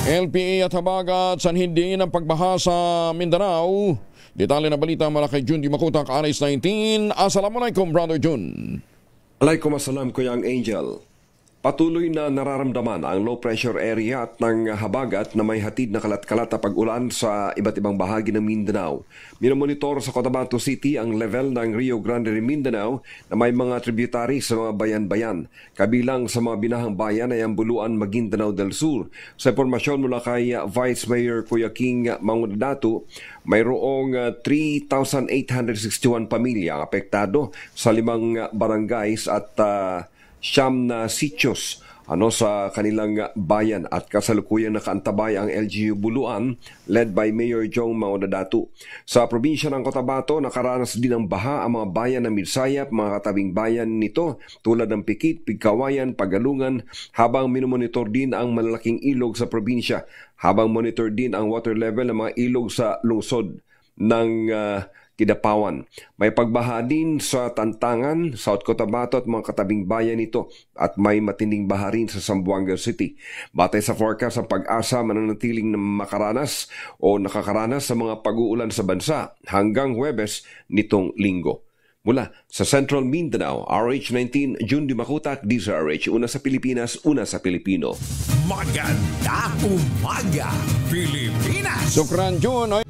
LPA at habagat sanhin ng pagbaha sa Mindanao. Detalye na balita mula kay Jun Di Makutak, Aris 19. Assalamualaikum, Brother Jun. Alaikum assalam, Kuyang Angel. Patuloy na nararamdaman ang low pressure area at ng habagat na may hatid na kalat-kalat na pag-ulan sa iba't ibang bahagi ng Mindanao. Minomonitor sa Cotabato City ang level ng Rio Grande de Mindanao na may mga tributary sa mga bayan-bayan. Kabilang sa mga binahang bayan ay ang Buluan, Maguindanao del Sur. Sa impormasyon mula kay Vice Mayor Kuya King Mangudadato, mayroong 3,861 pamilya ang apektado sa 5 barangays at siyam na sityos sa kanilang bayan at kasalukuyang nakaantabay ang LGU Buluan led by Mayor Jong Mangudadato. Sa probinsya ng Cotabato, nakaranas din ng baha ang mga bayan ng Mirsayap, mga katabing bayan nito tulad ng Pikit, Pigkawayan, Pagalungan, habang minomonitor din ang malalaking ilog sa probinsya, habang monitor din ang water level ng mga ilog sa lungsod ng Kidapawan. May pagbaha din sa Tantangan, South Cotabato at mga katabing bayan nito at may matinding baha rin sa Zamboanga City. Batay sa forecast, ang Pag-asa mananatiling makaranas o nakakaranas sa mga pag-uulan sa bansa hanggang Huwebes nitong linggo. Mula sa Central Mindanao, RH19, Jun Di Makutak, DZRH, una sa Pilipinas, una sa Pilipino. Magandang umaga, Pilipinas! Sukran, Jun.